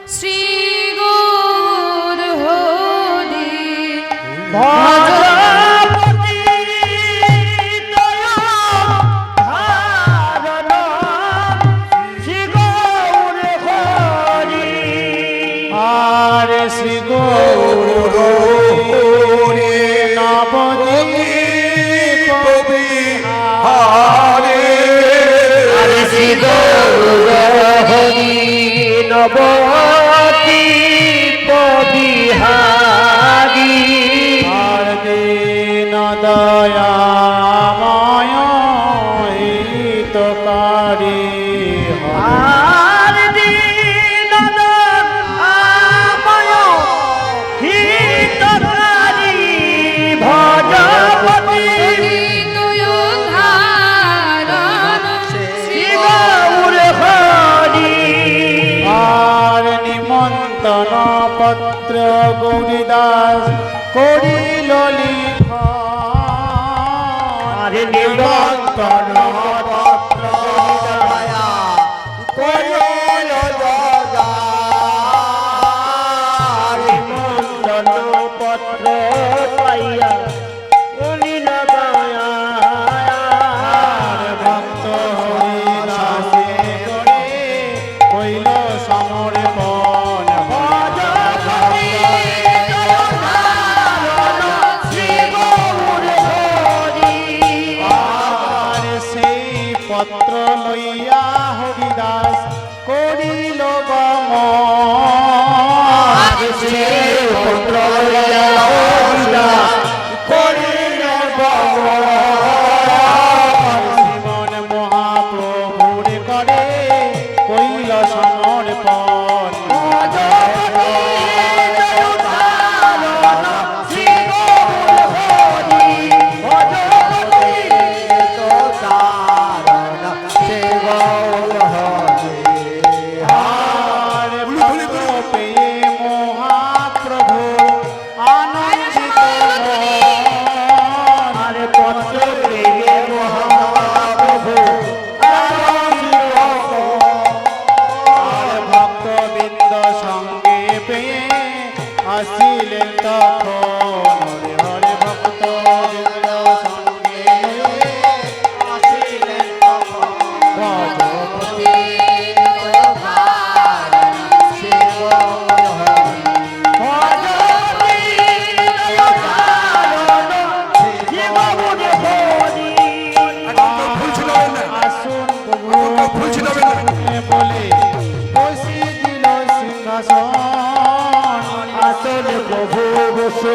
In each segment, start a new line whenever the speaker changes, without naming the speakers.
শ্রী গৌর হরি
ভজপতি ধারণ শ্রী গৌর হরি
আর শ্রী গৌর হরি নবদ্বীপ বিহারে
শ্রী গৌর হরি নবদ্বীপ বিহারী
আর দীন দয়াময় হিতকারী
আর দীন দয়াময় হিতকারী ভজপতি শ্রী গৌর হরি
আর নিমন্ত্রণ পত্র গৌরীদাস করিল লিখন
আর নিমন্ত্রণ পত্র দয়া করিল জগার নিমন্ত্রণ পত্র পাইয়া করিল দয়া
আর ভক্ত হরিদাসে করে কইল সমর্পণ আর সেই পত্র লইয়া হরিদাস করিল গমন
সেই পত্র লইয়া হরিদাস করিল
জীবন মহাপ্রভুর করে কইল সমর্পণ আর ভক্ত পেয়ে মহাপ্রভু আনন্দিত মন।
পত্র প্রেমে মহাপ্রভু
আর ভক্তবৃন্দ সঙ্গে পেয়ে আসিলেন তখন হরে হরে ভক্তবৃন্দ সঙ্গে আসিলেন তখন ভজপতি আসুন প্রভু বলে বসি দিল সিংহাসন
আসল প্রভু বসে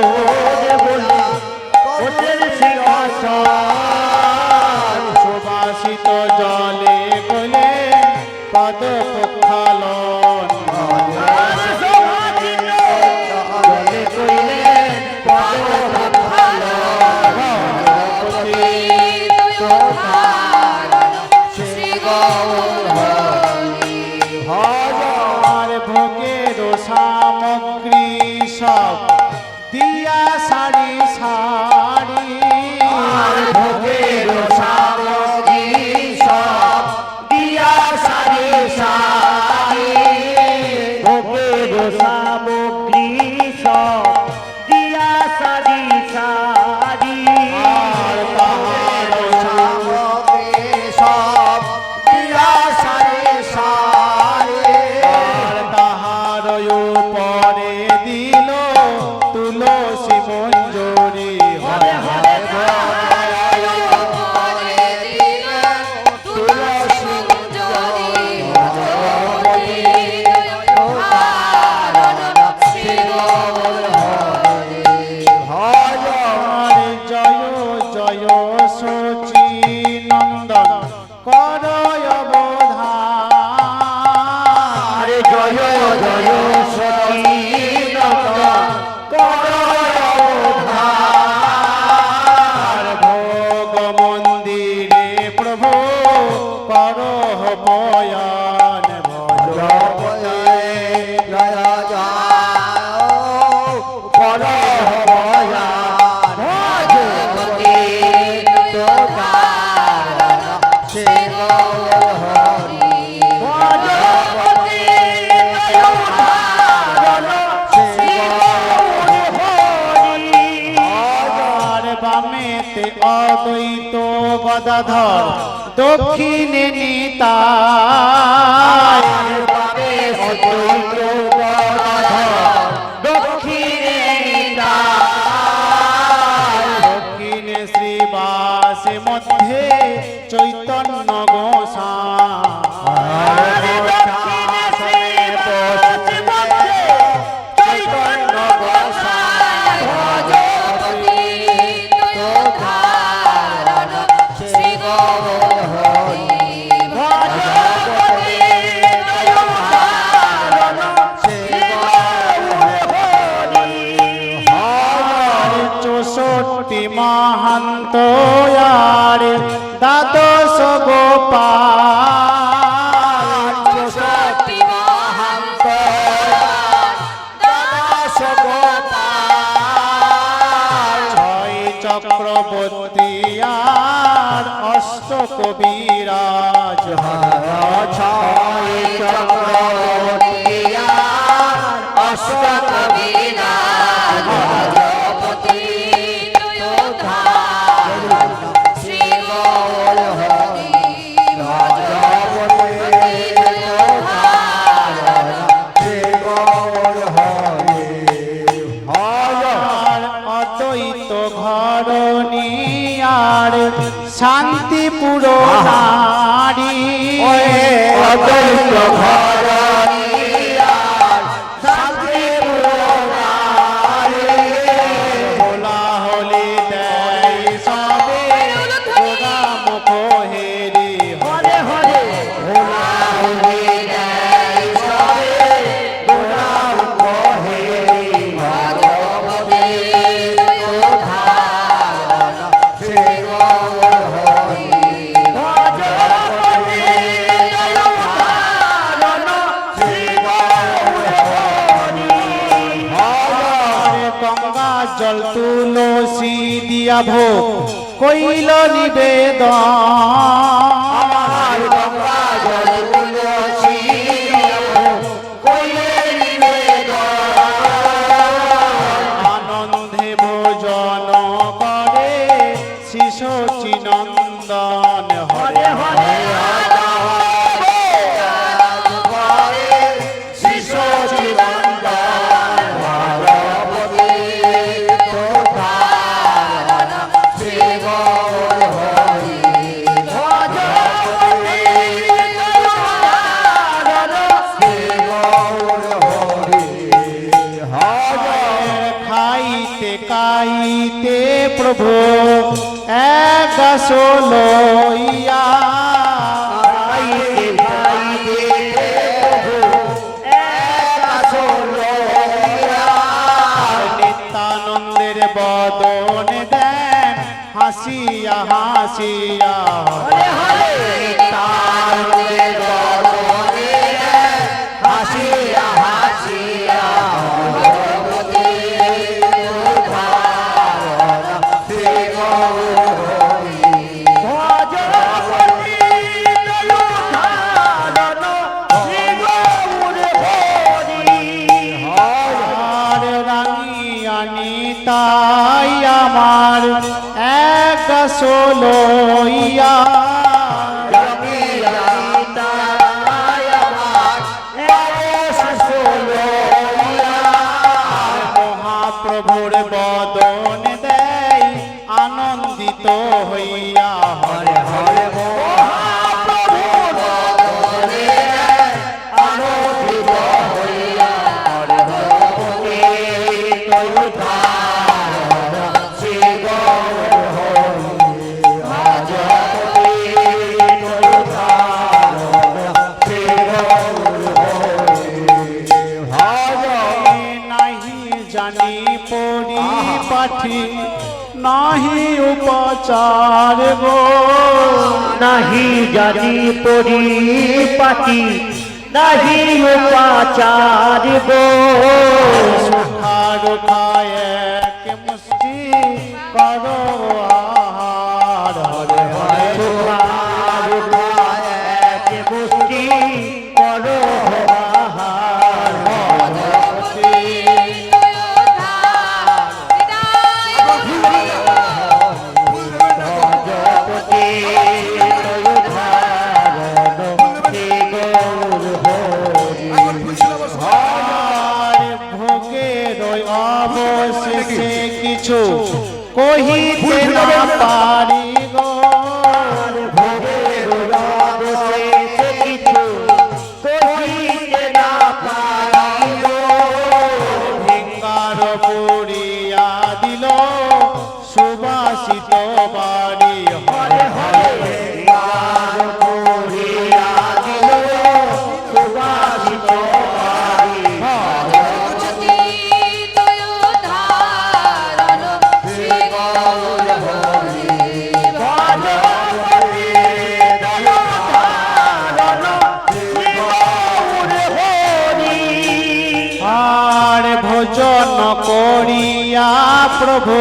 বলি ওদের সিংহাসন
সুবাসিত জলে গলে পদ প্রক্ষালন
জলে কইলেন
আর ভোগের সামগ্রী সব দিয়া সারি সারি
ভোগের সামগ্রী সব দিয়া সারি সারি ভোগের সামগ্রী সব দিয়া সারি সারি
আর তাহার
সামগ্রী সব দিয়া সারি সারি
আর তাহার অদ্বৈত গদাধর দক্ষিণে নিতাই
বামে অদ্বৈত গদাধর দক্ষিণে নিতাই
দক্ষিণে শ্রীবাসে মধ্যে চৈতন্য গোসাই
দক্ষিণে শ্রীবাসে মধ্যে চৈতন্য গোসাই
ভজপতি তুয়ধারণ শ্রী গৌর হরি
ভজপতি তুয়ধারণ শ্রী গৌর হরি।
64 মহান্ত দ্বাদশ গোপাল
চৌষট্টি মহান্ত
দাস গোপাল
ছয় চক্রবর্তী আর অষ্ট কবিরাজ
ছয় চক্রবর্তী অষ্ট
কবিরাজ ভজপতি তুয়ধারণ শ্রী গৌর হরি ভজপতি তুয়ধারণ
আর অদ্বৈত ঘরণিয়ার শান্তিপুর নারী
অদ্বৈত ঘরণিয়ার শান্তিপুর নারী
ভোলা হলি দেয় সবে গোদা মুখ হেরি
হরে হরে ভোলা হরি দেয় সবে গোলাম কহেরি ভগবতী তুয়ধারণ শ্রী গৌর হরি ভগবতী তুয়ধারণ শ্রী গৌর হরি।
গঙ্গা জল তুলসী দিয়া ভোগ কইল নিবেদন
আমার গঙ্গা জল তুলসী কইলে নিবেদন
আনন্দে ভোজন করে শিশু চিনন্দন
হরে হরে শিশু চিরন্তন ভগবতী তুয়ধারণ শ্রী গৌর হরি ভগবতী তুয়ধারণ শ্রী গৌর হরি।
খাইতে খাইতে প্রভু এক লইয়া
গাইতে গাইতে প্রভু এক লইয়া
নিত্যানন্দের বদন দেন হাসিয়া হাসিয়া
হরে হরে তারুণের বদনে হাসিয়া হাসিয়া ভগবতী তুয়ধারণ শ্রী গৌর হরি ভগবতী তুয়ধারণ শ্রী গৌর হরি।
আর রাঙিয়ানি তাই আমার এক লইয়া মহাপ্রভুর বদন দেয় আনন্দিত হইয়া হরে হরে নাহি জানি পরিপাঠি নাহি উপচার গো
নাহি জানি পরিপাটি নাহি উপাচার গো
সুখার খায় এক মুষ্টি করো আহার হরে হরে
মুষ্টি করো আহার
তুয়ধারণ
আর ভোগের ওই অবশেষে কিছু কহিতে না পারি গো
ভোগের অবশেষে কিছু কহিতে না পারিব।
ভিঙ্গার পুরিয়া দিল সুবাসিত বাড়ি
হরে হরে আর করিয়া দিল সুবাসিত বাড়ি।
জ্যোতি তয় ধারণ শ্রী গৌর হরি
ভজপতি দয়াধারণ শ্রী গৌর হরি।
আর ভোজন করিয়া প্রভু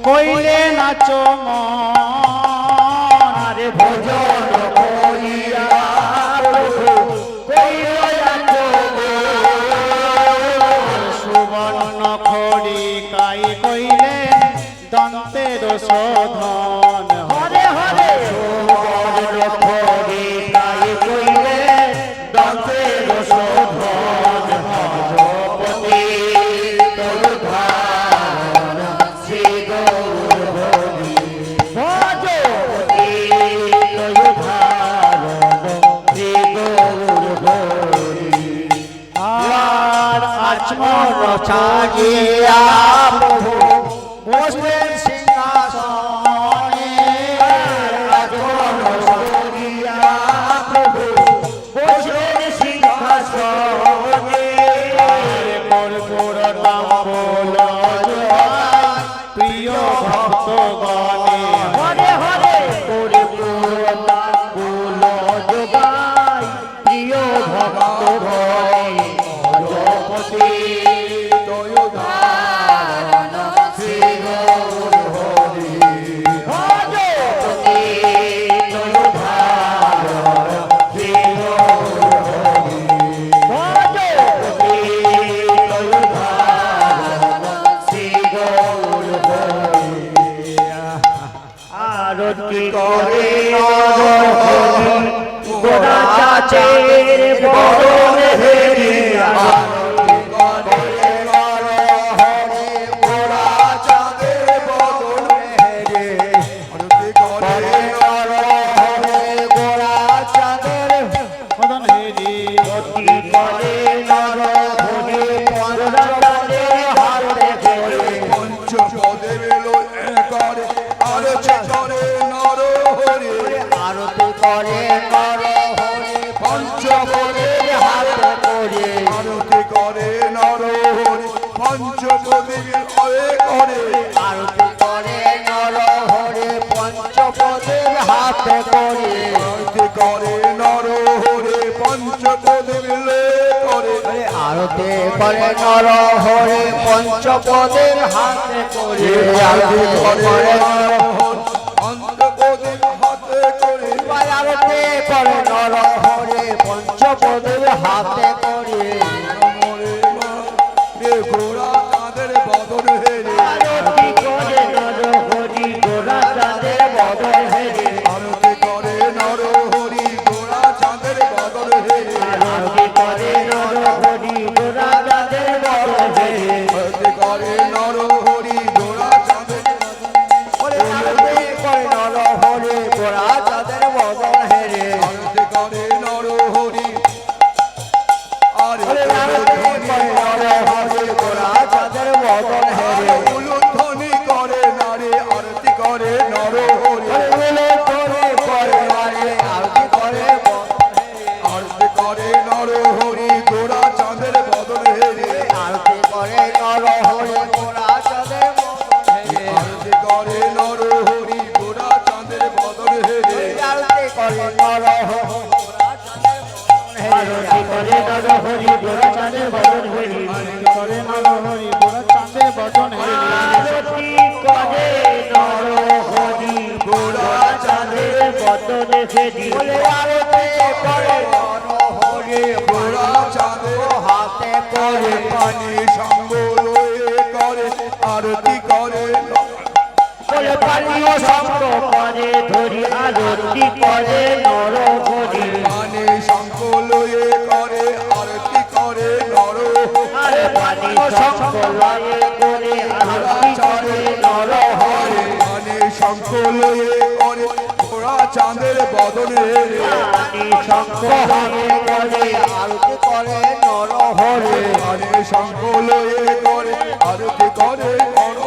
কইলে নাচ
আর ভোজন করিয়া প্রভু কইরা
সুবর্ণ খড়ি কাই কইলে দন্তের শোধন
হরে হরে সুবর্ণ খড়ি কাই কইলে দন্তের শোধন। ভজপতি তরুধারণ শ্রী গৌর হরি। ভজপতি তরুধারণ শ্রী গৌর হরি।
আর আচমর
ছাড়িয়া প্রভু বসলেন সিংহাসনে। আচমন ছাড়িয়া প্রভু বসলেন সিংহাসনে।
কর্পূর তাম্বুল জোয়াই প্রিয় ভক্তগণে
হরে হরে কর্পূর তাম্বুল জোগাই প্রিয় ভক্ত ভয়। ভজপতি
ধারণ শ্রী গৌর হরি
ভজপতি তরুধারণ শ্রী গৌর হরি। ভজপতি তরুধারণ শ্রী গৌর হরি। আরতি করে নর হরি গোরা চাচের বরণ হেরি। আরতি করে নর হরি গোরা চাঁদের বদন হেরি। করে নর হরি গোরা চাঁদের
মদন হেরি
অতি করে নর হরি গোরা চাঁদের হাতে ধরে।
পঞ্চপদে বেলো করে আরতি করে নর হরি
আরতি করে নর হরি পঞ্চপদের হাতে করে।
আরতি করে নর হরি পঞ্চপদে হয়ে করে
আরতি করে নর হরি পঞ্চপদের হাতে করে।
আরতি করে নর হরি পঞ্চপদে মিলে করে
আরতি করে নর হরি পঞ্চপদের হাতে করে।
আরতি করে নর হরি পঞ্চপদে হাতে করে
আরতি করে নর হরি পঞ্চপদের হাতে করে।
মরে মা রে গোরা তাদের বদন হেরে
আরতি করে নর হরি গোরা চাঁদের বদন হেরে।
আরতি করে নর হরি গোরা চাঁদের বদন হেরে
আরতি করে নর হরি গোরা চাঁদের বদন হেরে।
আরতি করে নর হরি গোরা চাঁদের
আরতি করে নর হরি গোরা চাঁদের বদন হেরে।
আরতি করে নর হরি আরে
আরতি করে নর হরি গোরা চাঁদের বদন হেরে।
উলুধ্বনি করে নারে আরতি করে নর হরি
আরতি করে
আরতি করে নর হরি গোরা চাঁদের বদন হেরে
আরতি করে নর হরি গোরা চাঁদের বদন হেরে।
আরতি করে নর হরি গোরা চাঁদের বদন হেরে
আরতি করে নর আরতি করে নর হরি গোরা চাঁদের বদন হেরে।
আরতি করে নর হরি গোরা চাঁদের বদন হেরি
আরতি করে নর হরি গোরা চাঁদের বদন হেরে। আরতি করে নর হরি
গোরা চাঁদের
হাতে করে।
পানি সঙ্গ লয়ে করে আরতি করে
বলে পানীয় সঙ্গ করে ধরি আরতি করে নর হরি।
পানি সঙ্গ লয়ে করে আরতি
সংকলয়ে করে আরতি করে নর হরে
পানি সংকলয়ে করে ঘোড়া চাঁদের বদনে রে
পানি সংকলয়ে করে আরতি করে নর হরে
পানি সংকলয়ে করে আরতি করে নর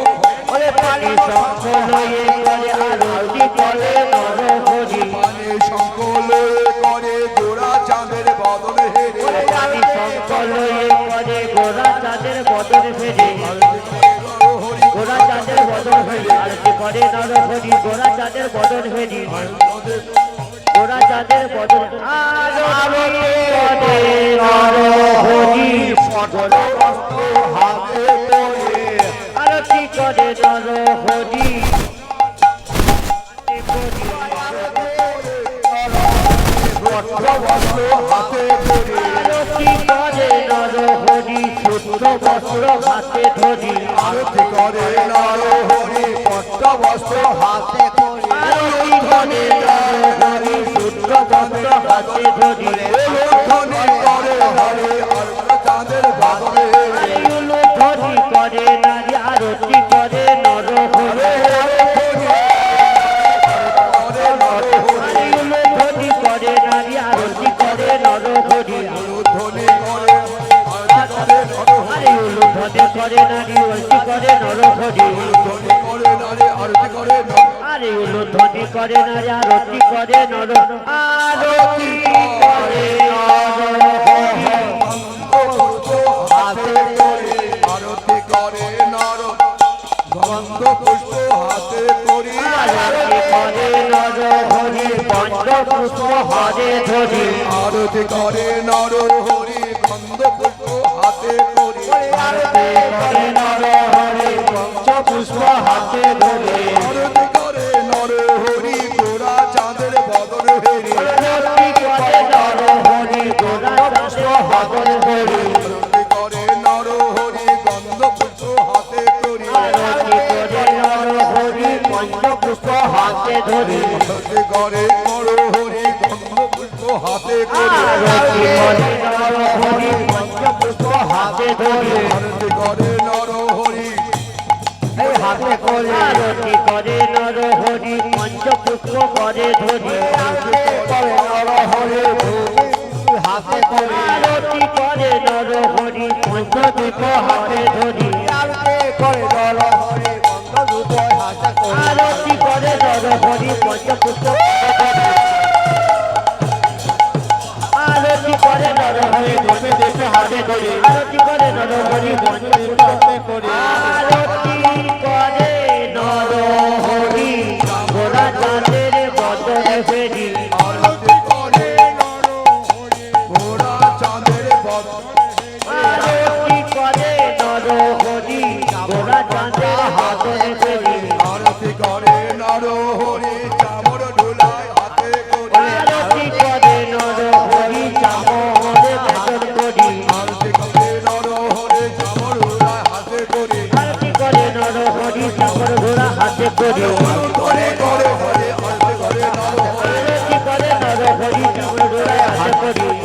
ওরে পানি সংকলয়ে করে আরতি করে নর হরি
পানি সংকলয়ে করে ঘোড়া চাঁদের বদনে রে
পানি সংকলয়ে করে গোরা চাঁদের বদন ফেরে গোরা চাঁদের বদন ফেরি আরতি করে নর হরি গোরা চাঁদের বদন ফেরি গোরা চাঁদের বদন আরতি করে নর হরি গোরা বস্ত্র হাতে করে আরতি করে নর হরি
বস্ত্র হাতে করে
আরতি করে নর হরি শুদ্ধ বস্ত্র হাতে ধরি
আরতি করে নর হরি পট্ট বস্ত্র হাতে করে
আরতি করে নর হরি শুদ্ধ বস্ত্র হাতে ধরি
ধ্বনি করে হরে আরতি চাঁদের বদনে
আয়ুলো ধরি করে নারী আরতি করে নর হরি আয়ুলো ধরি করে নারী আরতি করে নর হরি
ধ্বনি করে
আয়ুলো ধরি করে নারী আরতি করে নর হরি
ধ্বনি করে নারে আরতি করে
আরে উলো ধ্বনি করে নারী আরতি করে নর আরতি করে নর হরি
হাতে করে আরতি করে নর গন্ধ পুষ্প হাতে করি
আরতি করে নর হরি পঞ্চ পুষ্প হরে ধরি
আরতি করে নর হরি গন্ধ পুষ্প হাতে করি
আরতি করে নর হরি পঞ্চ পুষ্প হাতে ধরি
আরতি করে নর হরি গোরা চাঁদের বদন হেরি
আরতি করে নর হরি গোরা পুষ্প হাতে ধরি
আরতি করে নর হরি গন্ধ পুষ্প হাতে করি
আরতি করে নর হরি পঞ্চ পুষ্প হাতে ধরি
আরতি করে নর হরি গন্ধ পুষ্প হাতে করি
আরতি করে নর হরি পঞ্চ পুষ্প হাতে ধরি
আরতি করে নর হরি
হাতে করে আরতি করে নর হরি পঞ্চ পুষ্প করে ধরি করে নর হরি হাতে করে আরতি করে নর হরি পঞ্চ পুষ্প হাতে ধরি করে নর হরি পঞ্চ পুষ্প হাতে করে আরতি করে নর হরি পঞ্চ পুষ্প আরতি করে নর হরি দেশে দেশে হাতে ধরি আরতি করে নর হরি পঞ্চ পুষ্প হাতে করে আরতি করে নর হরি গোরা চাঁদের বদনে ফেরি
আরতি করে নর হরি গোরা চাঁদের বদন
আরতি করে নর হরি গোরা চাঁদের হাতনে ফেরি
আরতি করে নর হরি চামর ঢুলায় হাতে করি
আরতি করে নর হরি চামরে ভজন করি
আরতি করে নর হরি চামর ঢুলায় হাতে করি
আরতি করে নর হরি চামর ঘোড়া হাতে করি
করে করে হরে আরতি করে নর হরি
আরতি করে নর হরি চামর ঘোড়া হাতে করি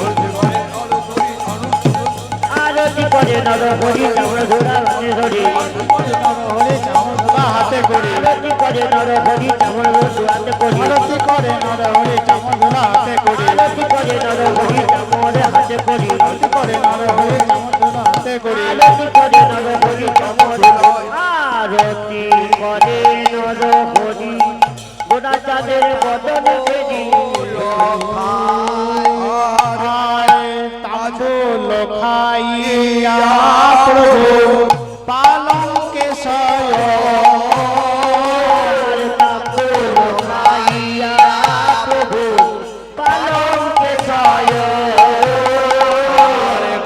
আরতি করে নর হরি চামর ঘোড়া হাতে ধরি
হাতে করে
আরতি করে নর হরি চামর ঘোড়া হাতে করি
আরতি করে নর হরি চামর ধরা হাতে করে
আরতি করে নর হরি চামর হাতে করি
আরতি করে নর হরি চামর ধরা হাতে করে
আরতি করে নর হরি চামর আরতি করে নর হরি গোড়া চাঁদের বদন ফেরি
তাম্বুল খাইয়া প্রভু পালঙ্কে শয়
তাম্বুল খাইয়া প্রভু পালঙ্কে শয়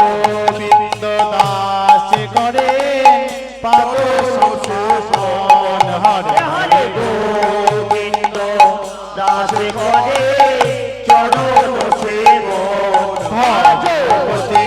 গোবিন্দ দাস করে পাদ শোষণ হরে
হরে গোবিন্দ দাস করে চরণ সেবন
ভগবতী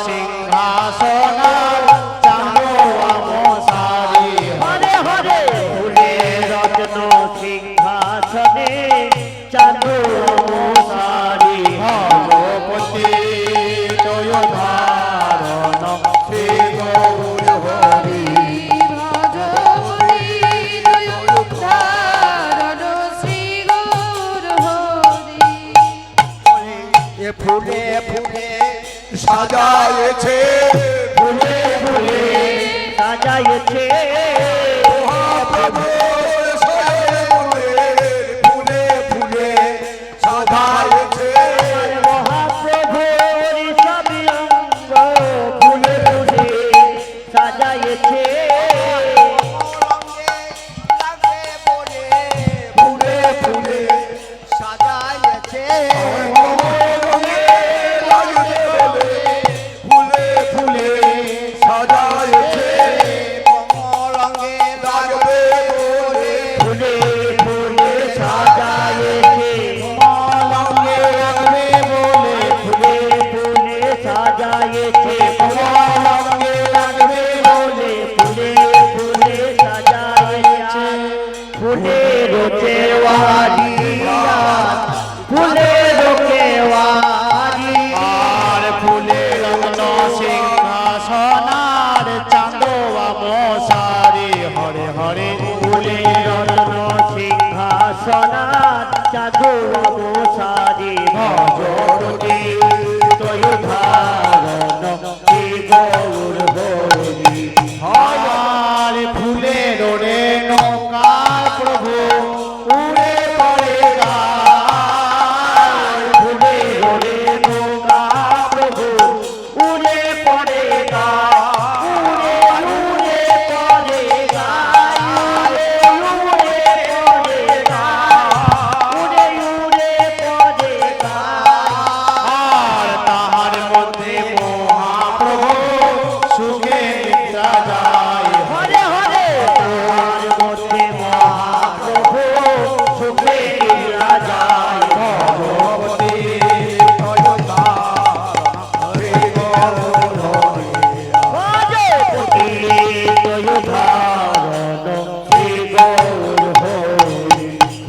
সিংহাসনার চাঁদো আমসারি
হরে হরে ফুলের রত্ন সিংহাসনে চাঁদো আমসারি
ভগবতী তয় ধারণ শ্রী গৌর হরি
ভজবতী দয়োধারণ শ্রী গৌর হরি।
এ ফুলে ফুলে সাজায়েছে
ফুলে ফুলে সাজাইছে
মহাপ্রভুর শয়নে ফুলে ফুলে সাজায়েছে
মহাপ্রভুর সবই অঙ্গ ফুলে ফুলে সাজাইছে
ফুলে ফুলে
সাজাইছে
ফুলে ফুলে সাজায়েছে
কমলঙ্গে
লাগবে বলে
ফুলে ফুলে সাজাইছে
লঙ্গে রাখবে বলে
ফুলে ফুলে সাজাইছে
লঙ্গে রাখবে
বলে ফুলে ফুলে সাজাইছে ফুলের কেওয়ারিয়া ফুলের কেওয়ারিয়া
আর ফুলে রত্ন সিংহাসনার চাঁদো আমসারি হরে হরে
ফুলে রত্ন সিংহাসনার চাঁদো আমসারি ভজবতী তয় ধারণ শ্রী গৌর হরি
আর ফুলের রে নৌকা প্রভু উড়ে পড়ে গায়
ফুলে ওরে নৌকা প্রভু উড়ে পড়ে গা উড়ে উড়ে পড়ে গা উড়ে পড়ে গা উড়ে উড়ে পড়ে গা
আর তাহার মধ্যে মহাপ্রভু সুখে নিদ্রা যায়
হরে হরে তোমার মধ্যে মহাপ্রভু সুখে নিদ্রা যায়
ভগবতী
ভজবতী তয় ধারণ শ্রী গৌর হরি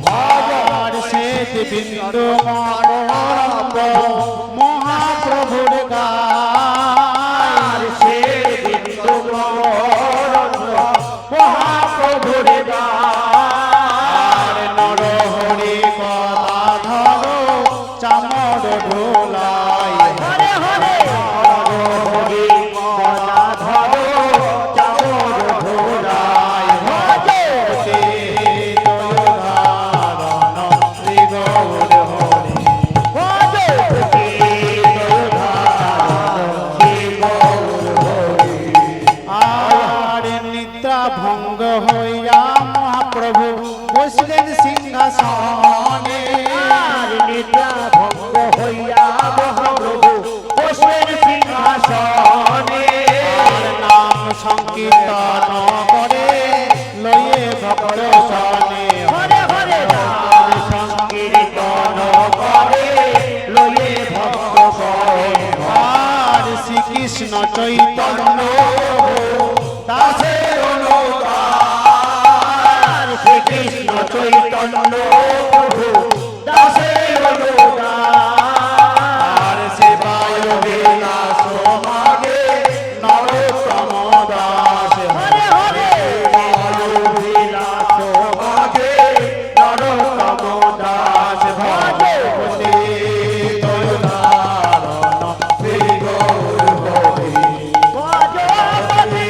ভগবান শ্বেত বিন্দু মানব মহাপ্রভুর গায়
সে বিন্দু মহাপ্রভুর
আর নরহরি কথা ধরো চামর ঢোলাই
হরে হরে হরে মনা ধরো চামর ধোলাই
ভগবতী তয় ধারণ শ্রী গৌর হরি
ভজবতী তয় ধারণ শ্রী গৌর হরি
আর নিদ্রা ভঙ্গ হইয়া মহাপ্রভু বসলেন সিংহাসনে
আর নিদ্রা ভঙ্গ হইয়া মহাপ্রভু বসলেন সিংহাসনে
আর নাম সংকীর্তন করে লয়ে ভক্ত সনে
হরে হরে নাম সংকীর্তন করে লয়ে ভক্ত সনে
আর শ্রীকৃষ্ণ চৈতন্য দাসের
আর শ্রীকৃষ্ণ চৈতন্য প্রভু দাসের
আর সেবায় বিলাস মাগে নরোত্তম দাস
হরে হরে বিলাস
মাগে নরোত্তম দাস ভগবতী তয় ধারণ শ্রী গৌর হরি
ভজবতী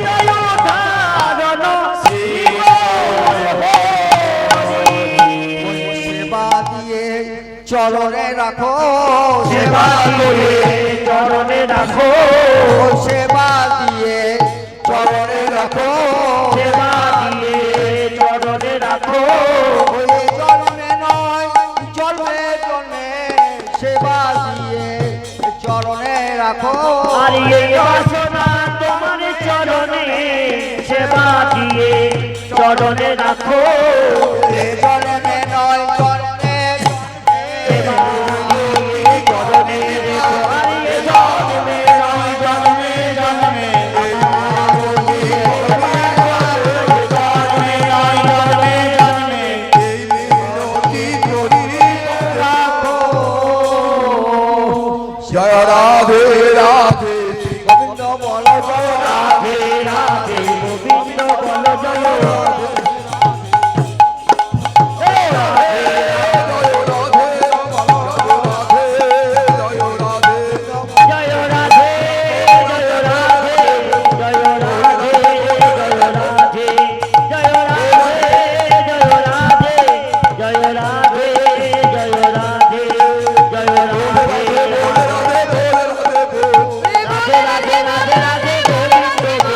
তয় ধারণ
শ্রী গৌর হরি
সেবা দিয়ে চরণে রাখো
সেবা করে চরণে রাখো
সেবা দিয়ে চরণে রাখো
সেবা দিয়ে চরণে রাখো
ওই চরণে নয় চরণে চরণে সেবা দিয়ে চরণে রাখো
আর এই বাসনা তোমার চরণে সেবা দিয়ে চরণে রাখো
চরণে নয় চরণে
সেবা দিয়ে চরণে রেখো আর এই জন্মে
বল জয়
রাধে রাধে গোবিন্দ বল জয় জয় রাধে জয় রাধে জয় রাধে জয় রাধে জয় রাধে জয় রাধে জয় রাধে জয় রাধে জয় রাধে রাধে রাধে রাধে গোবিন্দ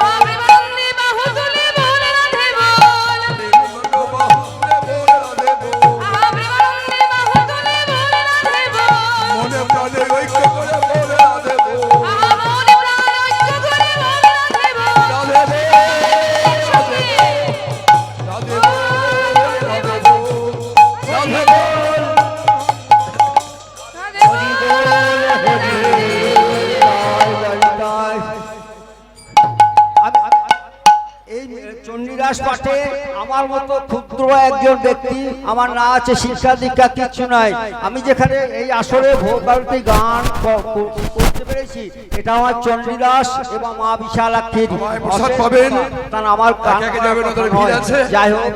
আমি বন্দে বাহু তুলে বল রাধে বল আমি বন্দে বাহু তুলে বল রাধে বল
মনে প্রাণে ঐক্য করে বলে রাধে বল।
আমনে প্রাণ ঐক্য করে বল রাধে বল
রাধে বল, রাধে বল, রাধে বল, রাধে বল।
রাধে
এই চণ্ডীদাস পাঠে আমার মতো ক্ষুদ্র একজন ব্যক্তি, আমার না আছে শিক্ষা দীক্ষা কিচ্ছু নাই, আমি যেখানে এই আসরে ভোর বাড়িতে গান করতে পেরেছি, এটা আমার চণ্ডীদাস এবং মা বিশালাক্ষীর
আমায় প্রসাদ পাবেন।
কারণ আমার গান
একে একে যাবেন, ওদের ভিড়
নয়।
আছে।
যাই হোক